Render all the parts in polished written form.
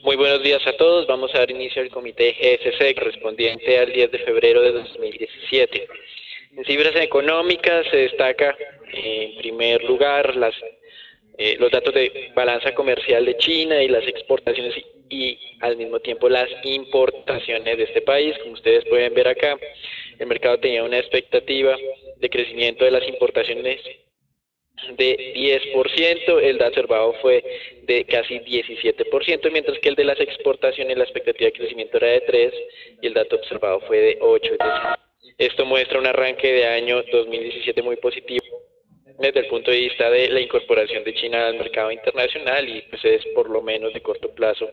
Muy buenos días a todos. Vamos a dar inicio al comité GSC correspondiente al 10 de febrero de 2017. En cifras económicas se destaca en primer lugar los datos de balanza comercial de China y las exportaciones y al mismo tiempo las importaciones de este país. Como ustedes pueden ver acá, el mercado tenía una expectativa de crecimiento de las importaciones de 10%, el dato observado fue de casi 17%, mientras que el de las exportaciones, la expectativa de crecimiento era de 3% y el dato observado fue de 8%. Es decir, esto muestra un arranque de año 2017 muy positivo desde el punto de vista de la incorporación de China al mercado internacional, y pues es por lo menos de corto plazo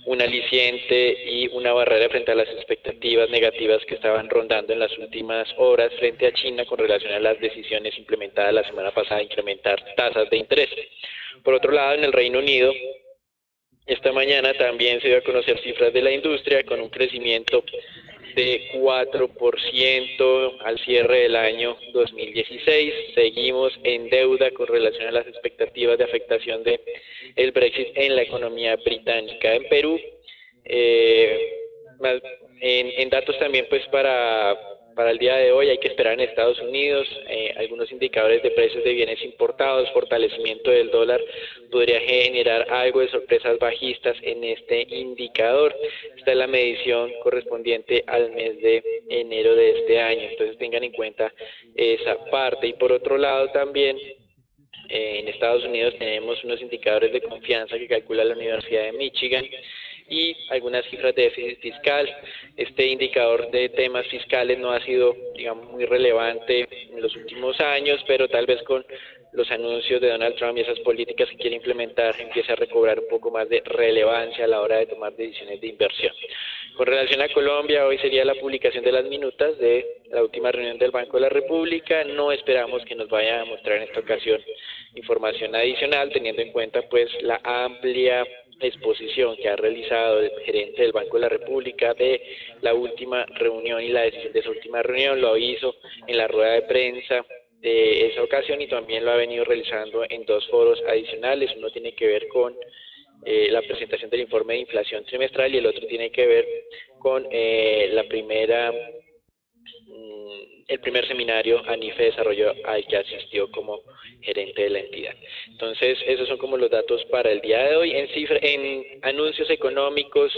un aliciente y una barrera frente a las expectativas negativas que estaban rondando en las últimas horas frente a China con relación a las decisiones implementadas la semana pasada de incrementar tasas de interés. Por otro lado, en el Reino Unido, esta mañana también se dio a conocer cifras de la industria con un crecimiento de 4% al cierre del año 2016. Seguimos en deuda con relación a las expectativas de afectación de el Brexit en la economía británica. En Perú, en datos también pues para el día de hoy hay que esperar en Estados Unidos algunos indicadores de precios de bienes importados. Fortalecimiento del dólar podría generar algo de sorpresas bajistas en este indicador. Esta es la medición correspondiente al mes de enero de este año, entonces tengan en cuenta esa parte. Y por otro lado también en Estados Unidos tenemos unos indicadores de confianza que calcula la Universidad de Michigan y algunas cifras de déficit fiscal. Este indicador de temas fiscales no ha sido, digamos, muy relevante en los últimos años, pero tal vez con los anuncios de Donald Trump y esas políticas que quiere implementar empiece a recobrar un poco más de relevancia a la hora de tomar decisiones de inversión. Con relación a Colombia, hoy sería la publicación de las minutas de la última reunión del Banco de la República. No esperamos que nos vaya a mostrar en esta ocasión información adicional, teniendo en cuenta pues la amplia exposición que ha realizado el gerente del Banco de la República de la última reunión y la decisión de esa última reunión. Lo hizo en la rueda de prensa de esa ocasión y también lo ha venido realizando en dos foros adicionales. Uno tiene que ver con la presentación del informe de inflación trimestral y el otro tiene que ver con el primer seminario ANIFE de Desarrollo al que asistió como gerente de la entidad. Entonces, esos son como los datos para el día de hoy. En anuncios económicos,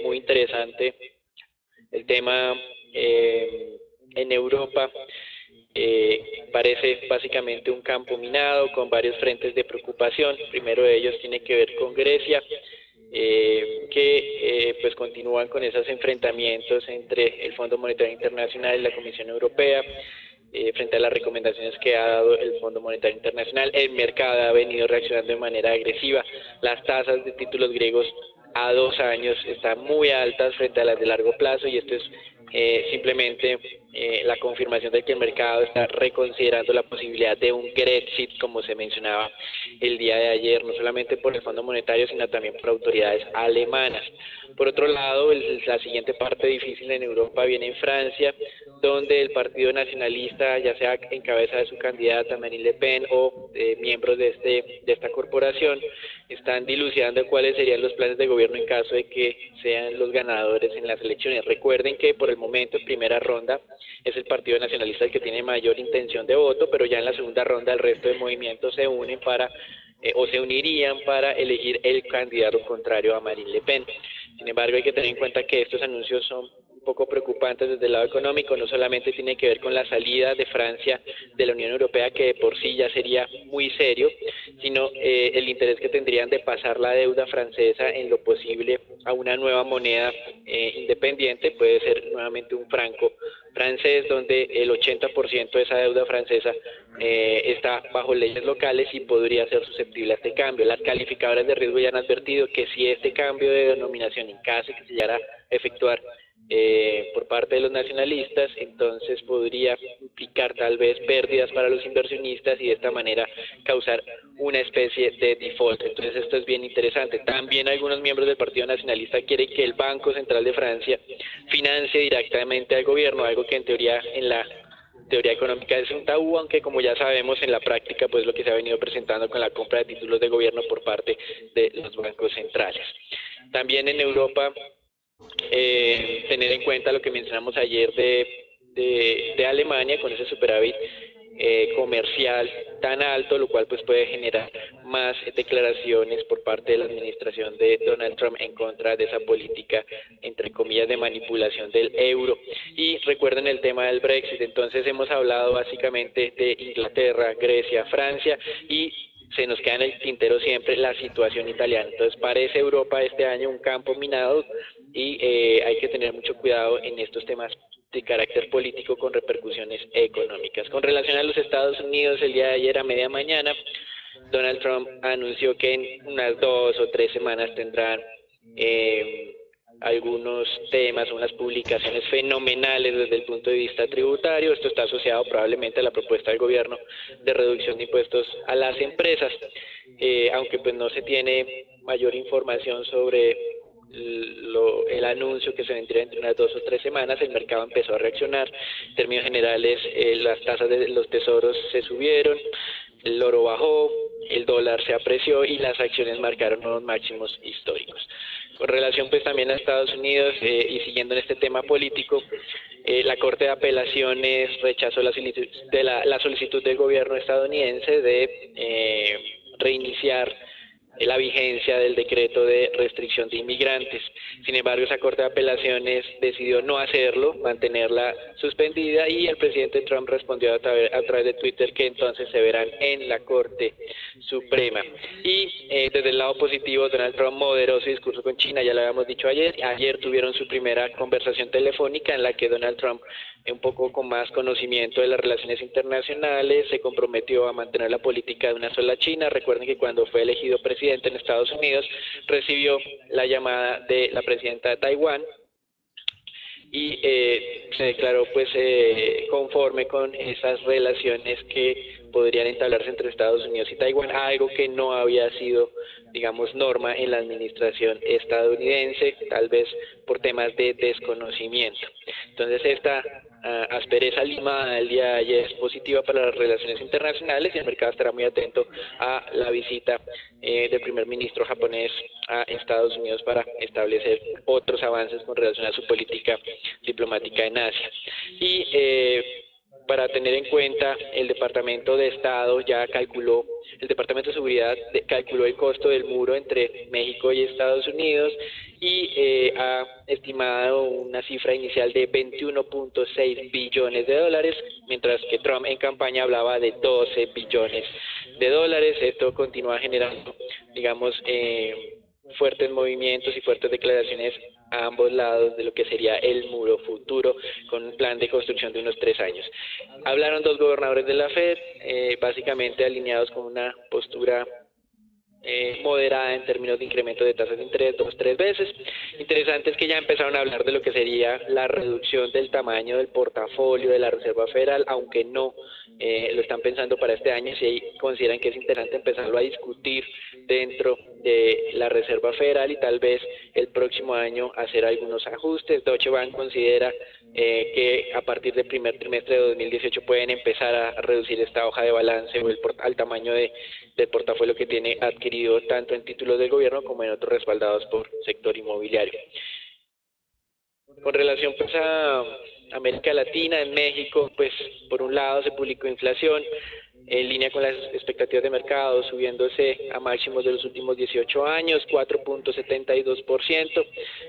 muy interesante el tema en Europa. Parece básicamente un campo minado con varios frentes de preocupación. Primero de ellos tiene que ver con Grecia, que pues continúan con esos enfrentamientos entre el Fondo Monetario Internacional y la Comisión Europea frente a las recomendaciones que ha dado el Fondo Monetario Internacional. El mercado ha venido reaccionando de manera agresiva. Las tasas de títulos griegos a 2 años están muy altas frente a las de largo plazo, y esto es simplemente la confirmación de que el mercado está reconsiderando la posibilidad de un Grexit, como se mencionaba el día de ayer, no solamente por el Fondo Monetario, sino también por autoridades alemanas. Por otro lado, la siguiente parte difícil en Europa viene en Francia, donde el Partido Nacionalista, ya sea en cabeza de su candidata Marine Le Pen o miembros de esta corporación, están dilucidando cuáles serían los planes de gobierno en caso de que sean los ganadores en las elecciones. Recuerden que por el momento, en primera ronda, es el Partido Nacionalista el que tiene mayor intención de voto, pero ya en la segunda ronda el resto de movimientos se unen o se unirían para elegir el candidato contrario a Marine Le Pen. Sin embargo, hay que tener en cuenta que estos anuncios son un poco preocupantes desde el lado económico. No solamente tiene que ver con la salida de Francia de la Unión Europea, que de por sí ya sería muy serio, sino el interés que tendrían de pasar la deuda francesa en lo posible a una nueva moneda independiente. Puede ser nuevamente un franco francés, donde el 80% de esa deuda francesa está bajo leyes locales y podría ser susceptible a este cambio. Las calificadoras de riesgo ya han advertido que si este cambio de denominación, en caso de que se llegara a efectuar por parte de los nacionalistas, entonces podría implicar tal vez pérdidas para los inversionistas y de esta manera causar una especie de default. Entonces esto es bien interesante. También algunos miembros del Partido Nacionalista quieren que el Banco Central de Francia financie directamente al gobierno, algo que en teoría, en la teoría económica es un tabú, aunque como ya sabemos en la práctica pues lo que se ha venido presentando con la compra de títulos de gobierno por parte de los bancos centrales. También en Europa, tener en cuenta lo que mencionamos ayer de Alemania con ese superávit comercial tan alto, lo cual pues puede generar más declaraciones por parte de la administración de Donald Trump en contra de esa política, entre comillas, de manipulación del euro. Y recuerden el tema del Brexit. Entonces hemos hablado básicamente de Inglaterra, Grecia, Francia, y se nos queda en el tintero siempre la situación italiana. Entonces parece Europa este año un campo minado y hay que tener mucho cuidado en estos temas de carácter político con repercusiones económicas. Con relación a los Estados Unidos, el día de ayer a media mañana, Donald Trump anunció que en unas 2 o 3 semanas tendrán algunos temas, unas publicaciones fenomenales desde el punto de vista tributario. Esto está asociado probablemente a la propuesta del gobierno de reducción de impuestos a las empresas, aunque pues no se tiene mayor información sobre el anuncio que se vendría entre unas 2 o 3 semanas. El mercado empezó a reaccionar. En términos generales, las tasas de los tesoros se subieron, el oro bajó, el dólar se apreció y las acciones marcaron nuevos máximos históricos. Con relación pues también a Estados Unidos y siguiendo en este tema político, la Corte de Apelaciones rechazó la solicitud del gobierno estadounidense de reiniciar la vigencia del decreto de restricción de inmigrantes. Sin embargo, esa Corte de Apelaciones decidió no hacerlo, mantenerla suspendida, y el presidente Trump respondió a través de Twitter que entonces se verán en la Corte Suprema. Y desde el lado positivo, Donald Trump moderó su discurso con China, ya lo habíamos dicho ayer. Ayer tuvieron su primera conversación telefónica en la que Donald Trump, un poco con más conocimiento de las relaciones internacionales, se comprometió a mantener la política de una sola China. Recuerden que cuando fue elegido presidente en Estados Unidos, recibió la llamada de la presidenta de Taiwán y se declaró pues conforme con esas relaciones que podrían entablarse entre Estados Unidos y Taiwán, algo que no había sido, digamos, norma en la administración estadounidense, tal vez por temas de desconocimiento. Entonces esta aspereza limada del día de ayer es positiva para las relaciones internacionales, y el mercado estará muy atento a la visita del primer ministro japonés a Estados Unidos para establecer otros avances con relación a su política diplomática en Asia. Y para tener en cuenta, el Departamento de Estado ya calculó, el Departamento de Seguridad calculó el costo del muro entre México y Estados Unidos y ha estimado una cifra inicial de 21.6 billones de dólares, mientras que Trump en campaña hablaba de 12 billones de dólares. Esto continúa generando, digamos, fuertes movimientos y fuertes declaraciones a ambos lados de lo que sería el muro futuro, con un plan de construcción de unos 3 años. Hablaron 2 gobernadores de la Fed, básicamente alineados con una postura moderada en términos de incremento de tasas de interés 2 o 3 veces. Interesante es que ya empezaron a hablar de lo que sería la reducción del tamaño del portafolio de la Reserva Federal, aunque no lo están pensando para este año. Sí consideran que es interesante empezarlo a discutir dentro de la Reserva Federal y tal vez el próximo año hacer algunos ajustes. Deutsche Bank considera que a partir del primer trimestre de 2018 pueden empezar a reducir esta hoja de balance o al tamaño del portafolio que tiene adquirido tanto en títulos del gobierno como en otros respaldados por sector inmobiliario. Con relación pues a América Latina, en México, pues por un lado se publicó inflación en línea con las expectativas de mercado, subiéndose a máximos de los últimos 18 años, 4.72%,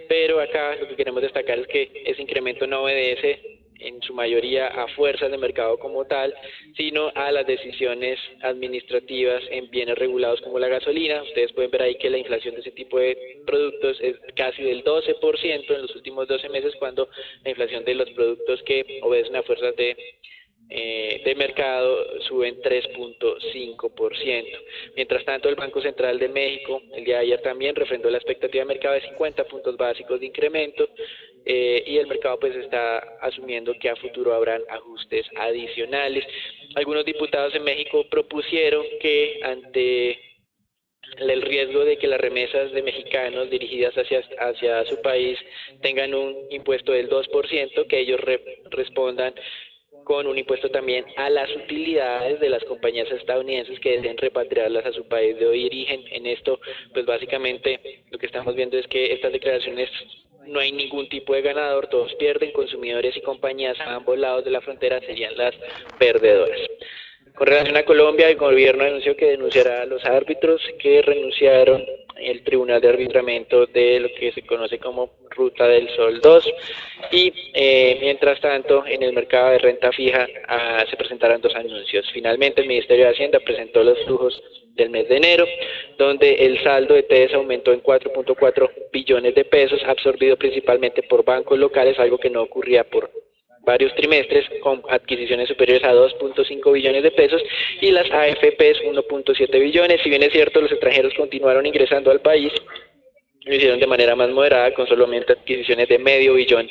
pero acá lo que queremos destacar es que ese incremento no obedece en su mayoría a fuerzas de mercado como tal, sino a las decisiones administrativas en bienes regulados como la gasolina. Ustedes pueden ver ahí que la inflación de ese tipo de productos es casi del 12% en los últimos 12 meses, cuando la inflación de los productos que obedecen a fuerzas de mercado suben 3.5%. Mientras tanto, el Banco Central de México el día de ayer también refrendó la expectativa de mercado de 50 puntos básicos de incremento, y el mercado pues está asumiendo que a futuro habrán ajustes adicionales. Algunos diputados en México propusieron que ante el riesgo de que las remesas de mexicanos dirigidas hacia su país tengan un impuesto del 2%, que ellos respondan con un impuesto también a las utilidades de las compañías estadounidenses que deseen repatriarlas a su país de origen. En esto, pues básicamente lo que estamos viendo es que estas declaraciones no hay ningún tipo de ganador, todos pierden, consumidores y compañías a ambos lados de la frontera serían las perdedoras. Con relación a Colombia, el gobierno anunció que denunciará a los árbitros que renunciaron el Tribunal de Arbitramiento de lo que se conoce como Ruta del Sol 2 y mientras tanto en el mercado de renta fija se presentarán dos anuncios. Finalmente el Ministerio de Hacienda presentó los flujos del mes de enero, donde el saldo de TES aumentó en 4.4 billones de pesos, absorbido principalmente por bancos locales, algo que no ocurría por varios trimestres, con adquisiciones superiores a 2.5 billones de pesos y las AFPs 1.7 billones. Si bien es cierto, los extranjeros continuaron ingresando al país, lo hicieron de manera más moderada, con solamente adquisiciones de medio billón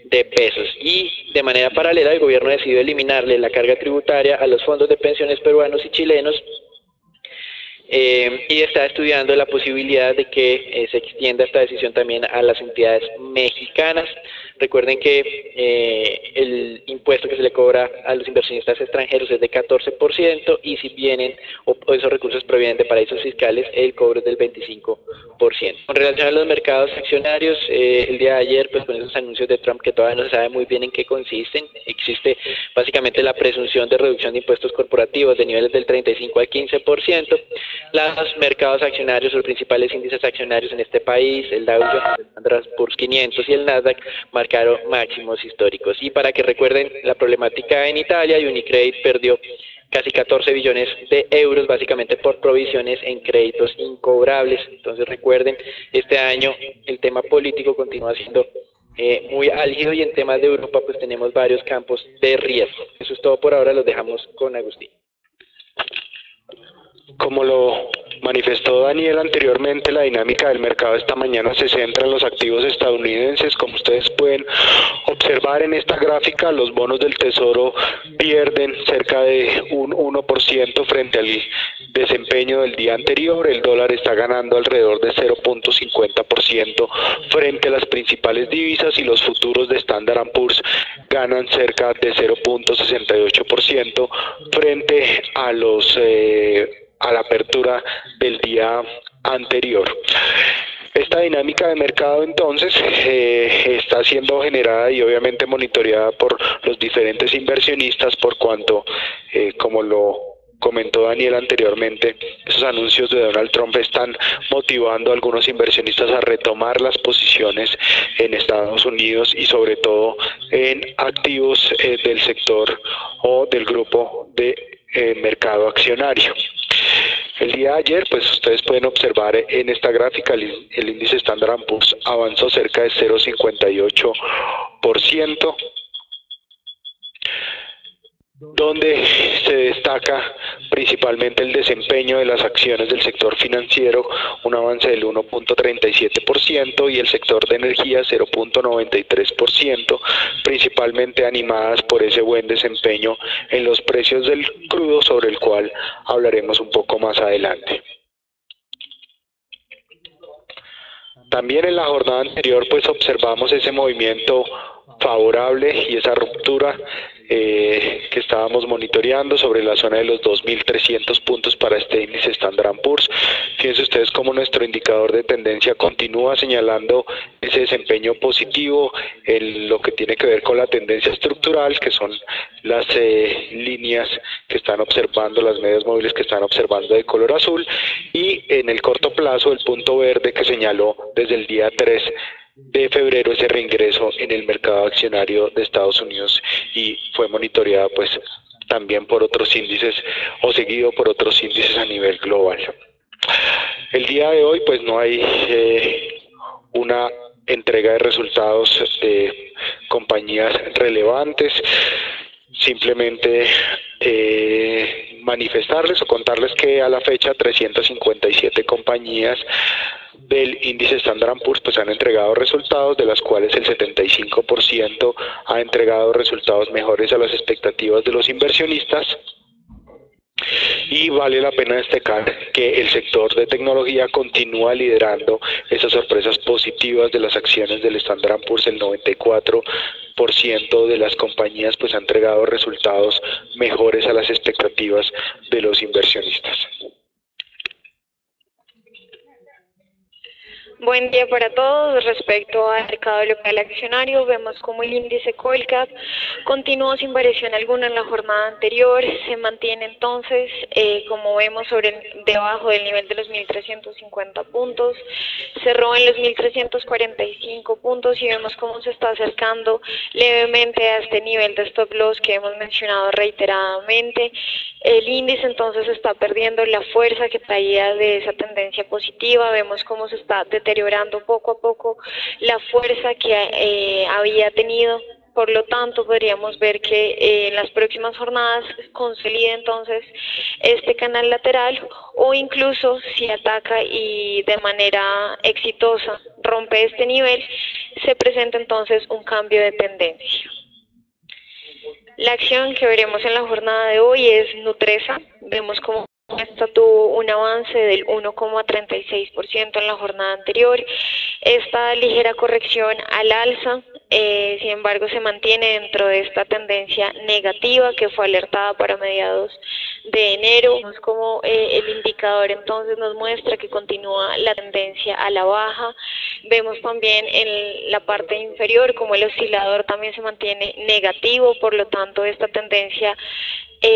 de pesos. Y de manera paralela, el gobierno decidió eliminarle la carga tributaria a los fondos de pensiones peruanos y chilenos, y está estudiando la posibilidad de que se extienda esta decisión también a las entidades mexicanas. Recuerden que el impuesto que se le cobra a los inversionistas extranjeros es de 14% y si vienen o esos recursos provienen de paraísos fiscales, el cobro es del 25%. Con relación a los mercados accionarios, el día de ayer, pues con esos anuncios de Trump que todavía no se sabe muy bien en qué consisten, existe básicamente la presunción de reducción de impuestos corporativos de niveles del 35 al 15%. Los mercados accionarios, los principales índices accionarios en este país, el Dow Jones, el Standard & Poor's 500 y el Nasdaq, marcaron máximos históricos. Y para que recuerden la problemática en Italia, Unicredit perdió casi 14 billones de euros, básicamente por provisiones en créditos incobrables. Entonces recuerden, este año el tema político continúa siendo muy álgido y en temas de Europa pues tenemos varios campos de riesgo. Eso es todo por ahora, los dejamos con Agustín. Como lo manifestó Daniel anteriormente, la dinámica del mercado esta mañana se centra en los activos estadounidenses. Como ustedes pueden observar en esta gráfica, los bonos del Tesoro pierden cerca de un 1% frente al desempeño del día anterior. El dólar está ganando alrededor de 0.50% frente a las principales divisas y los futuros de Standard & Poor's ganan cerca de 0.68% frente a los a la apertura del día anterior. Esta dinámica de mercado entonces está siendo generada y obviamente monitoreada por los diferentes inversionistas por cuanto, como lo comentó Daniel anteriormente, esos anuncios de Donald Trump están motivando a algunos inversionistas a retomar las posiciones en Estados Unidos y sobre todo en activos del sector o del grupo de mercado accionario. El día de ayer, pues ustedes pueden observar en esta gráfica, el índice Standard & Poor's avanzó cerca de 0.58%, donde se destaca principalmente el desempeño de las acciones del sector financiero, un avance del 1.37%, y el sector de energía 0.93%, principalmente animadas por ese buen desempeño en los precios del crudo, sobre el cual hablaremos un poco más adelante. También en la jornada anterior pues observamos ese movimiento favorable y esa ruptura que estábamos monitoreando sobre la zona de los 2.300 puntos para este índice Standard & Poor's. Fíjense ustedes cómo nuestro indicador de tendencia continúa señalando ese desempeño positivo en lo que tiene que ver con la tendencia estructural, que son las líneas que están observando, las medias móviles que están observando de color azul, y en el corto plazo el punto verde que señaló desde el día 3 de febrero ese reingreso en el mercado accionario de Estados Unidos y fue monitoreada pues también por otros índices o seguido por otros índices a nivel global. El día de hoy pues no hay una entrega de resultados de compañías relevantes, simplemente manifestarles o contarles que a la fecha 357 compañías del índice Standard & Poor's pues han entregado resultados, de las cuales el 75% ha entregado resultados mejores a las expectativas de los inversionistas, y vale la pena destacar que el sector de tecnología continúa liderando esas sorpresas positivas de las acciones del Standard & Poor's. El 94% de las compañías pues ha entregado resultados mejores a las expectativas de los inversionistas. Buen día para todos. Respecto al mercado local accionario, vemos como el índice Colcap continuó sin variación alguna en la jornada anterior, se mantiene entonces, como vemos, debajo del nivel de los 1.350 puntos, cerró en los 1.345 puntos y vemos cómo se está acercando levemente a este nivel de stop loss que hemos mencionado reiteradamente. El índice entonces está perdiendo la fuerza que traía de esa tendencia positiva, vemos cómo se está deteriorando poco a poco la fuerza que había tenido. Por lo tanto, podríamos ver que en las próximas jornadas consolida entonces este canal lateral, o incluso si ataca y de manera exitosa rompe este nivel, se presenta entonces un cambio de tendencia. La acción que veremos en la jornada de hoy es Nutresa. Vemos como esta tuvo un avance del 1,36% en la jornada anterior. Esta ligera corrección al alza, sin embargo, se mantiene dentro de esta tendencia negativa que fue alertada para mediados de enero. Vemos como el indicador entonces nos muestra que continúa la tendencia a la baja. Vemos también en la parte inferior como el oscilador también se mantiene negativo, por lo tanto esta tendencia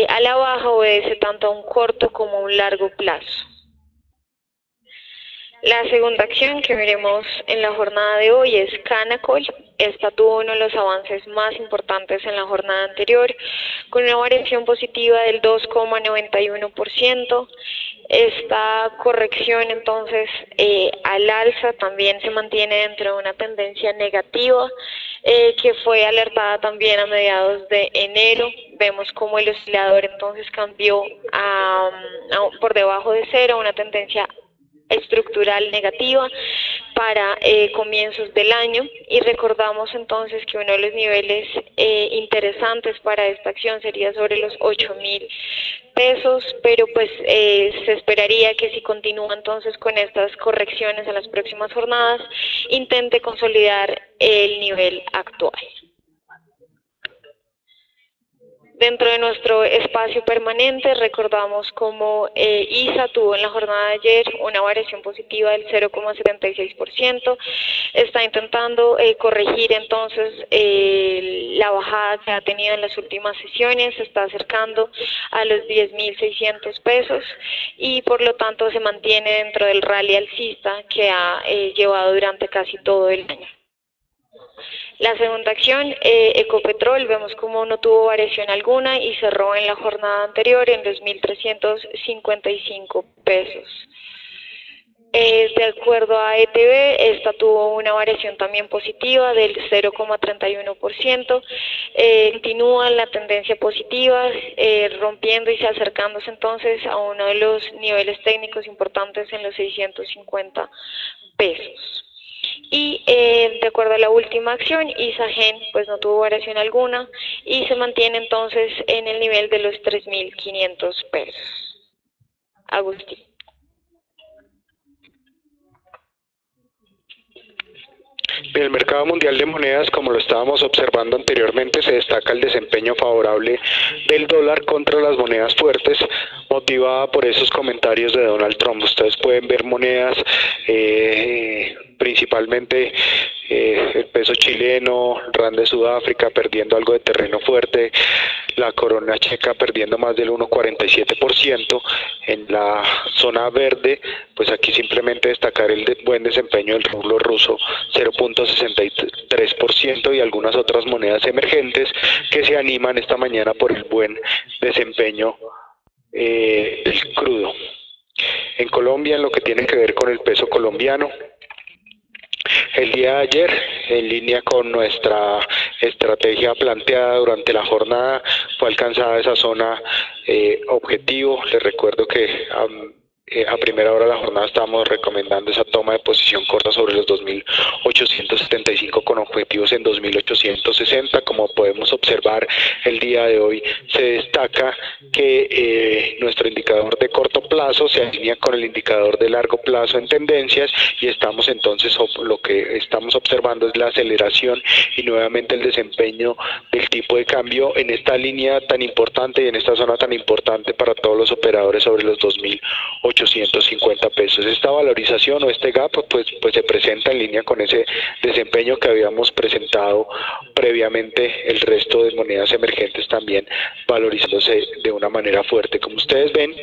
a la baja obedece tanto a un corto como a un largo plazo. La segunda acción que veremos en la jornada de hoy es Canacol. Esta tuvo uno de los avances más importantes en la jornada anterior, con una variación positiva del 2,91%. Esta corrección entonces al alza también se mantiene dentro de una tendencia negativa que fue alertada también a mediados de enero. Vemos como el oscilador entonces cambió por debajo de cero, una tendencia estructural negativa para comienzos del año, y recordamos entonces que uno de los niveles interesantes para esta acción sería sobre los 8.000 pesos, pero pues se esperaría que si continúa entonces con estas correcciones en las próximas jornadas, intente consolidar el nivel actual. Dentro de nuestro espacio permanente, recordamos cómo ISA tuvo en la jornada de ayer una variación positiva del 0,76%. Está intentando corregir entonces la bajada que ha tenido en las últimas sesiones, se está acercando a los 10.600 pesos y por lo tanto se mantiene dentro del rally alcista que ha llevado durante casi todo el año. La segunda acción, Ecopetrol, vemos como no tuvo variación alguna y cerró en la jornada anterior en los 1.355 pesos. De acuerdo a ETB, esta tuvo una variación también positiva del 0,31%, continúa la tendencia positiva, rompiendo y acercándose entonces a uno de los niveles técnicos importantes en los 650 pesos. Y de acuerdo a la última acción, ISAGEN pues no tuvo variación alguna y se mantiene entonces en el nivel de los 3.500 pesos. Agustín. En el mercado mundial de monedas, como lo estábamos observando anteriormente, se destaca el desempeño favorable del dólar contra las monedas fuertes, motivada por esos comentarios de Donald Trump. Ustedes pueden ver monedas, principalmente el peso chileno, rand de Sudáfrica perdiendo algo de terreno fuerte, la corona checa perdiendo más del 1,47%. En la zona verde, pues aquí simplemente destacar el buen desempeño del rublo ruso, 0,63%, y algunas otras monedas emergentes que se animan esta mañana por el buen desempeño del crudo. En Colombia, en lo que tiene que ver con el peso colombiano, el día de ayer, en línea con nuestra estrategia planteada durante la jornada, fue alcanzada esa zona objetivo. Les recuerdo que a primera hora de la jornada estábamos recomendando esa toma de posición corta sobre los 2.800 2.875 con objetivos en 2.860. Como podemos observar, el día de hoy se destaca que nuestro indicador de corto plazo se alinea con el indicador de largo plazo en tendencias, y estamos entonces, lo que estamos observando es la aceleración y nuevamente el desempeño del tipo de cambio en esta línea tan importante y en esta zona tan importante para todos los operadores sobre los 2.850 pesos. Esta valorización o este gap pues se presenta en línea con ese desempeño que habíamos presentado previamente, el resto de monedas emergentes también valorizándose de una manera fuerte. Como ustedes ven,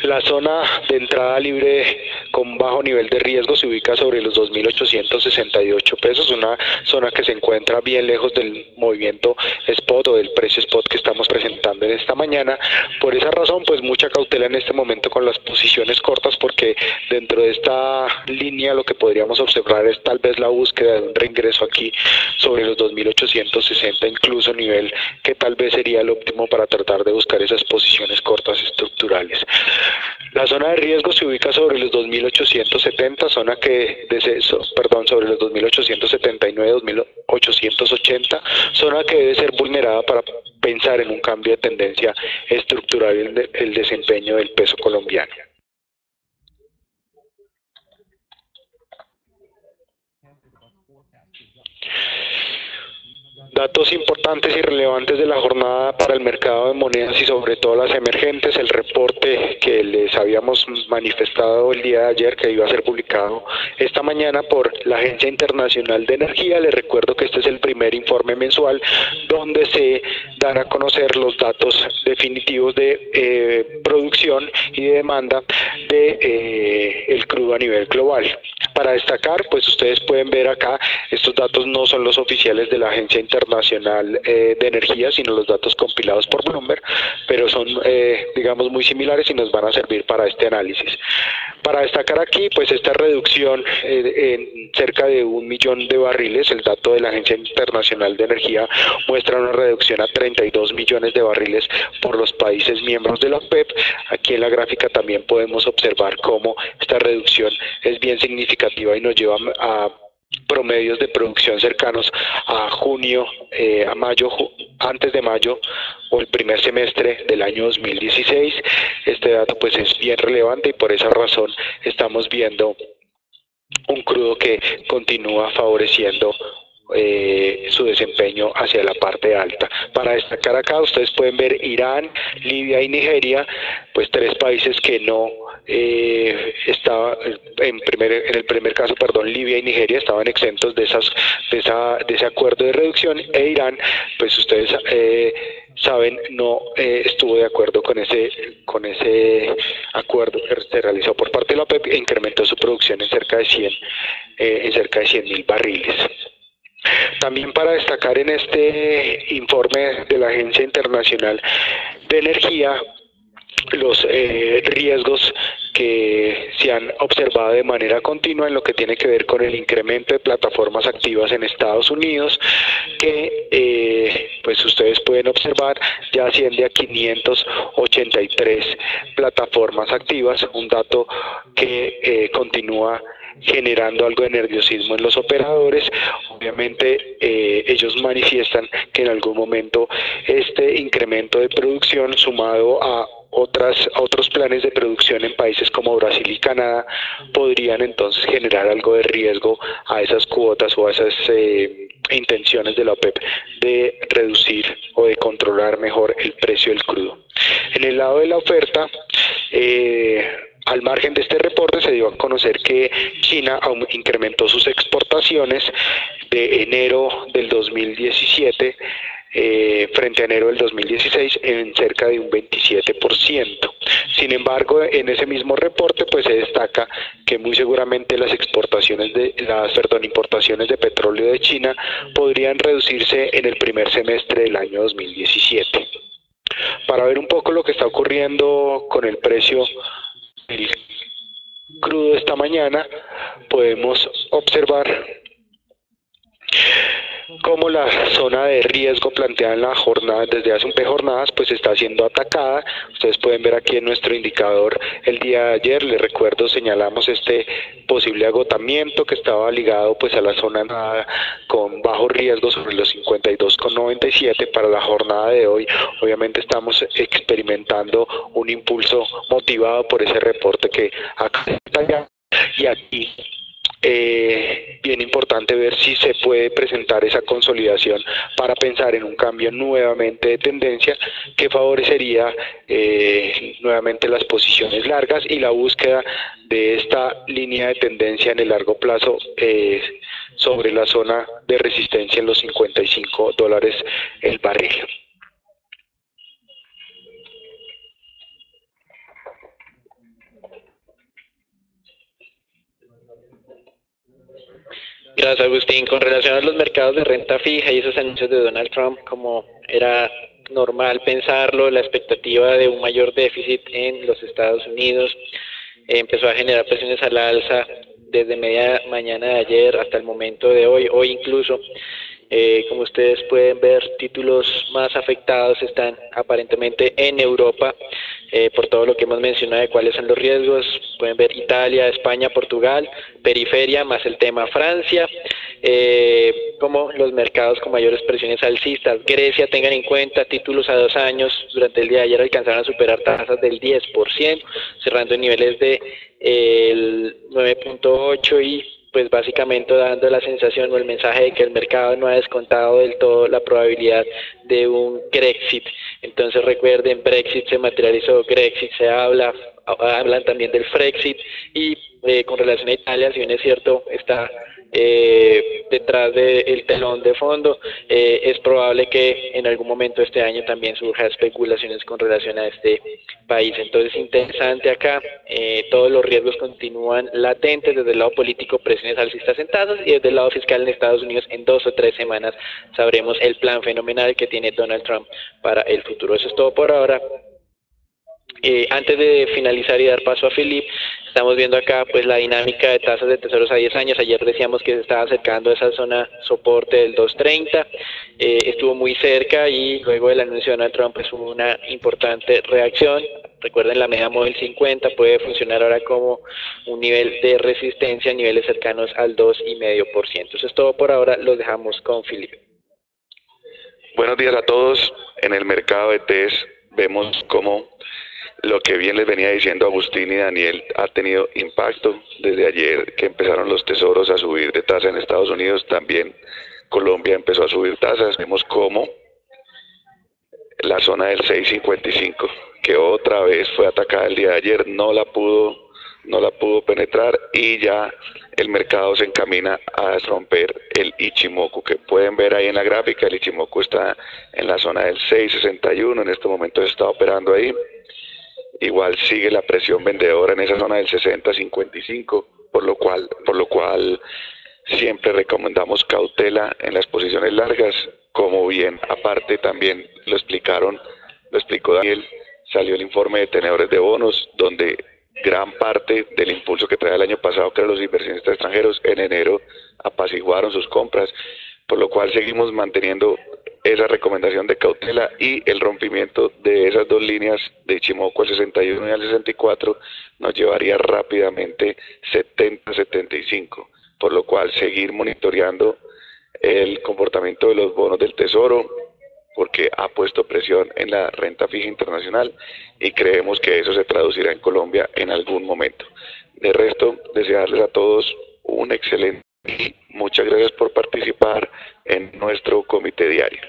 la zona de entrada libre con bajo nivel de riesgo se ubica sobre los 2.868 pesos, una zona que se encuentra bien lejos del movimiento spot o del precio spot que estamos presentando en esta mañana. Por esa razón, pues mucha cautela en este momento con las posiciones cortas, porque dentro de esta línea lo que podríamos observar es tal vez la búsqueda de un reingreso aquí sobre los 2.860, incluso nivel que tal vez sería el óptimo para tratar de buscar esas posiciones cortas estructurales. La zona de riesgo se ubica sobre los 2.870, zona que sobre los 2.879, 2.880, zona que debe ser vulnerada para pensar en un cambio de tendencia estructural en el desempeño del peso colombiano. Datos importantes y relevantes de la jornada para el mercado de monedas y sobre todo las emergentes: el reporte que les habíamos manifestado el día de ayer, que iba a ser publicado esta mañana por la Agencia Internacional de Energía. Les recuerdo que este es el primer informe mensual donde se dan a conocer los datos definitivos de producción y de demanda de el crudo a nivel global. Para destacar, pues ustedes pueden ver acá, estos datos no son los oficiales de la Agencia Internacional de Energía, sino los datos compilados por Bloomberg, pero son, digamos, muy similares y nos van a servir para este análisis. Para destacar aquí, pues esta reducción en cerca de 1 millón de barriles, el dato de la Agencia Internacional de Energía muestra una reducción a 32 millones de barriles por los países miembros de la OPEP. Aquí en la gráfica también podemos observar cómo esta reducción es bien significativa y nos lleva a promedios de producción cercanos a junio, a mayo, antes de mayo o el primer semestre del año 2016. Este dato pues es bien relevante y por esa razón estamos viendo un crudo que continúa favoreciendo su desempeño hacia la parte alta. Para destacar acá, ustedes pueden ver Irán, Libia y Nigeria, pues tres países que no estaba en el primer caso, Libia y Nigeria estaban exentos de ese acuerdo de reducción, e Irán, pues ustedes saben, no estuvo de acuerdo con ese acuerdo que se realizó por parte de la OPEP e incrementó su producción en cerca de 100.000 barriles. También para destacar en este informe de la Agencia Internacional de Energía, los riesgos que se han observado de manera continua en lo que tiene que ver con el incremento de plataformas activas en Estados Unidos, que pues ustedes pueden observar ya asciende a 583 plataformas activas, un dato que continúa generando algo de nerviosismo en los operadores. Obviamente ellos manifiestan que en algún momento este incremento de producción, sumado a otros planes de producción en países como Brasil y Canadá, podrían entonces generar algo de riesgo a esas cuotas o a esas intenciones de la OPEP de reducir o de controlar mejor el precio del crudo. En el lado de la oferta, al margen de este reporte, se dio a conocer que China incrementó sus exportaciones de enero del 2017 frente a enero del 2016 en cerca de un 27%. Sin embargo, en ese mismo reporte pues se destaca que muy seguramente las importaciones de petróleo de China podrían reducirse en el primer semestre del año 2017. Para ver un poco lo que está ocurriendo con el precio del crudo esta mañana, podemos observar cómo la zona de riesgo planteada en la jornada, desde hace un par de jornadas, pues está siendo atacada. Ustedes pueden ver aquí en nuestro indicador el día de ayer, les recuerdo, señalamos este posible agotamiento que estaba ligado pues a la zona con bajo riesgo sobre los 52,97. Para la jornada de hoy, obviamente estamos experimentando un impulso motivado por ese reporte que acá está ya, y aquí bien importante ver si se puede presentar esa consolidación para pensar en un cambio nuevamente de tendencia que favorecería nuevamente las posiciones largas y la búsqueda de esta línea de tendencia en el largo plazo sobre la zona de resistencia en los $55 el barril. Gracias, Agustín. Con relación a los mercados de renta fija y esos anuncios de Donald Trump, como era normal pensarlo, la expectativa de un mayor déficit en los Estados Unidos empezó a generar presiones al alza desde media mañana de ayer hasta el momento de hoy incluso. Como ustedes pueden ver, títulos más afectados están aparentemente en Europa, por todo lo que hemos mencionado de cuáles son los riesgos. Pueden ver Italia, España, Portugal, periferia, más el tema Francia, como los mercados con mayores presiones alcistas. Grecia, tengan en cuenta, títulos a 2 años durante el día de ayer alcanzaron a superar tasas del 10%, cerrando en niveles de el 9.8 y pues básicamente dando la sensación o el mensaje de que el mercado no ha descontado del todo la probabilidad de un Grexit. Entonces recuerden, Brexit se materializó, Grexit se hablan también del Frexit, y con relación a Italia, si bien es cierto, está detrás del telón de fondo, es probable que en algún momento este año también surja especulaciones con relación a este país. Entonces, interesante acá, todos los riesgos continúan latentes desde el lado político, presiones alcistas en tasas, y desde el lado fiscal en Estados Unidos en 2 o 3 semanas sabremos el plan fenomenal que tiene Donald Trump para el futuro. Eso es todo por ahora. Antes de finalizar y dar paso a Philip, estamos viendo acá pues la dinámica de tasas de tesoros a 10 años. Ayer decíamos que se estaba acercando a esa zona soporte del 2.30, estuvo muy cerca y luego del anuncio de Donald Trump pues hubo una importante reacción. Recuerden, la media móvil 50 puede funcionar ahora como un nivel de resistencia a niveles cercanos al 2,5%. Eso es todo por ahora, los dejamos con Philip. Buenos días a todos. En el mercado de TES vemos cómo lo que bien les venía diciendo Agustín y Daniel ha tenido impacto. Desde ayer que empezaron los tesoros a subir de tasa en Estados Unidos, también Colombia empezó a subir tasas. Vemos cómo la zona del 6.55, que otra vez fue atacada el día de ayer, no la pudo penetrar, y ya el mercado se encamina a romper el Ichimoku, que pueden ver ahí en la gráfica. El Ichimoku está en la zona del 6.61, en este momento se está operando ahí. Igual sigue la presión vendedora en esa zona del 60.55, por lo cual siempre recomendamos cautela en las posiciones largas. Como bien aparte también lo explicó Daniel, salió el informe de tenedores de bonos, donde gran parte del impulso que traía el año pasado, que eran los inversionistas extranjeros, en enero apaciguaron sus compras, por lo cual seguimos manteniendo esa recomendación de cautela, y el rompimiento de esas dos líneas de Ichimoku al 61 y al 64 nos llevaría rápidamente 70-75, por lo cual seguir monitoreando el comportamiento de los bonos del Tesoro, porque ha puesto presión en la renta fija internacional y creemos que eso se traducirá en Colombia en algún momento. De resto, desearles a todos un excelente día y muchas gracias por participar en nuestro comité diario.